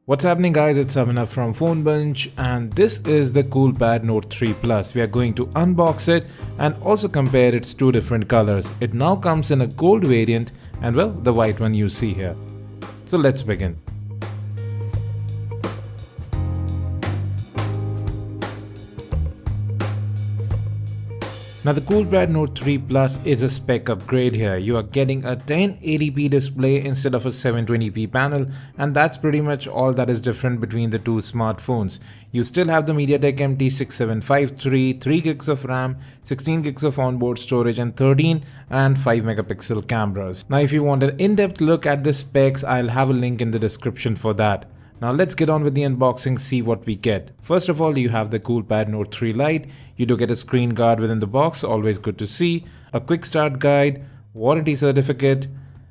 What's happening guys, it's Abhinav from PhoneBunch and this is the Coolpad Note 3 Plus. We are going to unbox it and also compare its two different colors. It now comes in a gold variant and well, the white one you see here. So let's begin. Now the Coolpad Note 3 Plus is a spec upgrade here. You are getting a 1080p display instead of a 720p panel, and that's pretty much all that is different between the two smartphones. You still have the MediaTek MT6753, 3 gigs of RAM, 16 gigs of onboard storage and 13 and 5 megapixel cameras. Now if you want an in-depth look at the specs, I'll have a link in the description for that. Now let's get on with the unboxing, see what we get. First of all, you have the Coolpad Note 3 Lite. You do get a screen guard within the box, always good to see, a quick start guide, warranty certificate,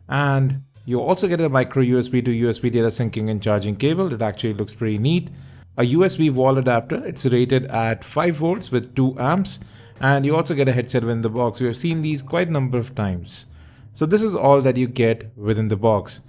and you also get a micro USB to USB data syncing and charging cable. It actually looks pretty neat. A USB wall adapter, it's rated at 5 volts with 2 amps, and you also get a headset within the box. We have seen these quite a number of times. So this is all that you get within the box.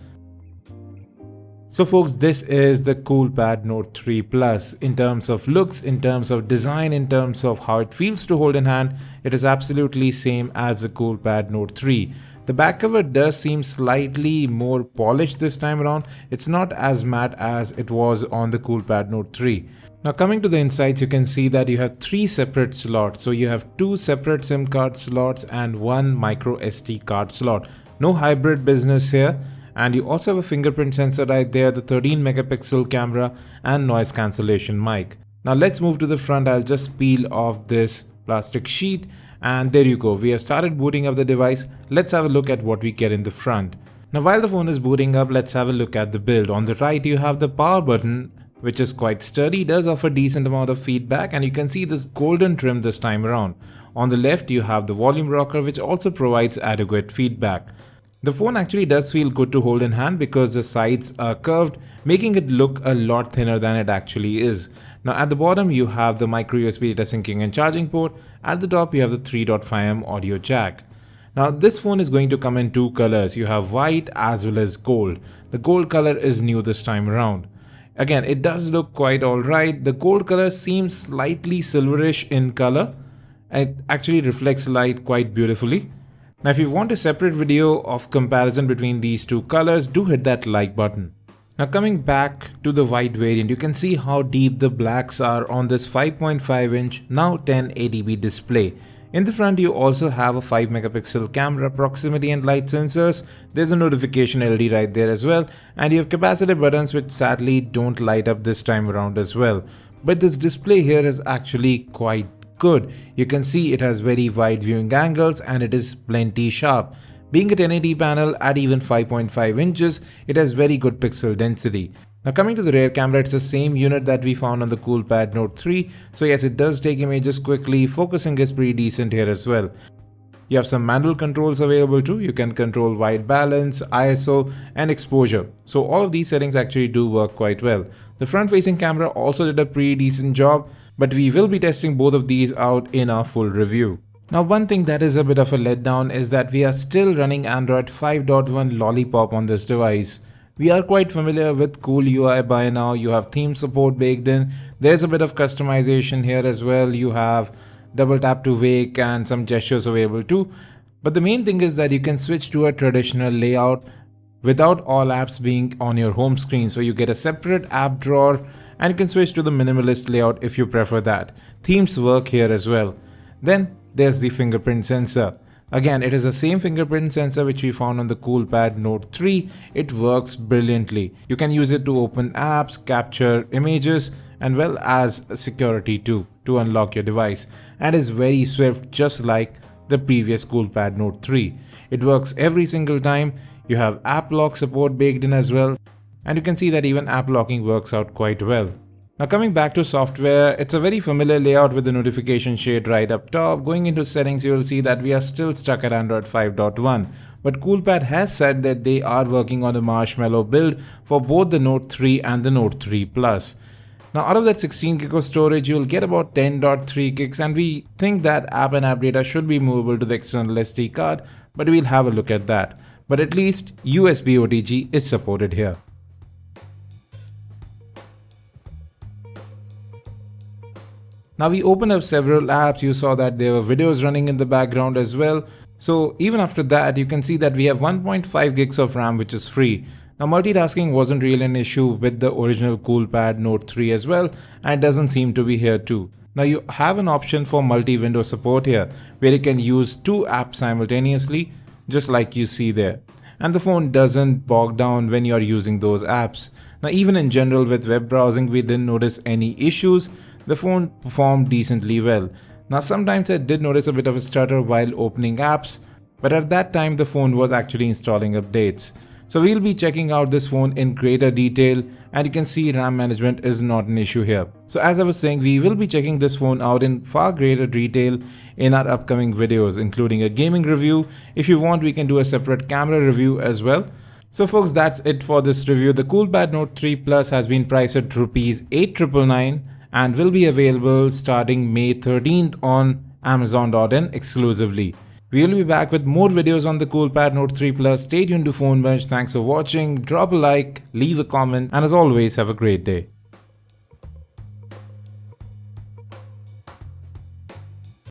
So folks, this is the Coolpad Note 3 Plus. In terms of looks, in terms of design, in terms of how it feels to hold in hand, it is absolutely same as the Coolpad Note 3. The back cover does seem slightly more polished this time around. It's not as matte as it was on the Coolpad Note 3. Now coming to the insides, you can see that you have 3 separate slots. So you have 2 separate SIM card slots and 1 micro SD card slot. No hybrid business here. And you also have a fingerprint sensor right there, the 13 megapixel camera and noise cancellation mic. Now let's move to the front. I'll just peel off this plastic sheet and there you go. We have started booting up the device. Let's have a look at what we get in the front. Now while the phone is booting up, let's have a look at the build. On the right you have the power button, which is quite sturdy, does offer decent amount of feedback, and you can see this golden trim this time around. On the left you have the volume rocker, which also provides adequate feedback. The phone actually does feel good to hold in hand because the sides are curved, making it look a lot thinner than it actually is. Now at the bottom you have the micro USB data syncing and charging port. At the top you have the 3.5mm audio jack. Now this phone is going to come in 2 colors. You have white as well as gold. The gold color is new this time around. Again, it does look quite alright. The gold color seems slightly silverish in color. It actually reflects light quite beautifully. Now if you want a separate video of comparison between these two colors, do hit that like button. Now coming back to the white variant, you can see how deep the blacks are on this 5.5 inch now 1080p display. In the front you also have a 5 megapixel camera, proximity and light sensors. There's a notification LED right there as well, and you have capacitive buttons which sadly don't light up this time around as well. But this display here is actually quite good. You can see it has very wide viewing angles and it is plenty sharp. Being a 1080 panel at even 5.5 inches, it has very good pixel density. Now coming to the rear camera, it's the same unit that we found on the Coolpad Note 3. So yes, it does take images quickly. Focusing is pretty decent here as well. You have some manual controls available too. You can control white balance, ISO and exposure. So all of these settings actually do work quite well. The front facing camera also did a pretty decent job, but we will be testing both of these out in our full review. Now one thing that is a bit of a letdown is that we are still running Android 5.1 Lollipop on this device. We are quite familiar with Cool UI by now. You have theme support baked in. There's a bit of customization here as well. You have double tap to wake and some gestures available too. But the main thing is that you can switch to a traditional layout without all apps being on your home screen. So you get a separate app drawer and you can switch to the minimalist layout if you prefer that. Themes work here as well. Then there's the fingerprint sensor. Again, it is the same fingerprint sensor which we found on the Coolpad Note 3. It works brilliantly. You can use it to open apps, capture images, and well as security too to unlock your device, and is very swift just like the previous Coolpad Note 3. It works every single time. You have app lock support baked in as well, and you can see that even app locking works out quite well. Now coming back to software, it's a very familiar layout with the notification shade right up top. Going into settings, you will see that we are still stuck at Android 5.1. But Coolpad has said that they are working on a Marshmallow build for both the Note 3 and the Note 3 Plus. Now out of that 16 GB of storage, you'll get about 10.3 gigs, and we think that app and app data should be movable to the external SD card, but we'll have a look at that. But at least USB OTG is supported here. Now we opened up several apps. You saw that there were videos running in the background as well. So even after that, you can see that we have 1.5 gigs of RAM, which is free. Now multitasking wasn't really an issue with the original CoolPad Note 3 as well, and it doesn't seem to be here too. Now you have an option for multi-window support here, where you can use 2 apps simultaneously, just like you see there. And the phone doesn't bog down when you're using those apps. Now even in general with web browsing, we didn't notice any issues. The phone performed decently well. Now sometimes I did notice a bit of a stutter while opening apps, but at that time the phone was actually installing updates. So we'll be checking out this phone in greater detail, and you can see RAM management is not an issue here. So as I was saying, we will be checking this phone out in far greater detail in our upcoming videos, including a gaming review. If you want, we can do a separate camera review as well. So folks, that's it for this review. The CoolPad Note 3 Plus has been priced at ₹8,999 and will be available starting May 13th on Amazon.in exclusively. We will be back with more videos on the CoolPad Note 3 Plus. Stay tuned to PhoneBunch. Thanks for watching. Drop a like, leave a comment, and as always, have a great day.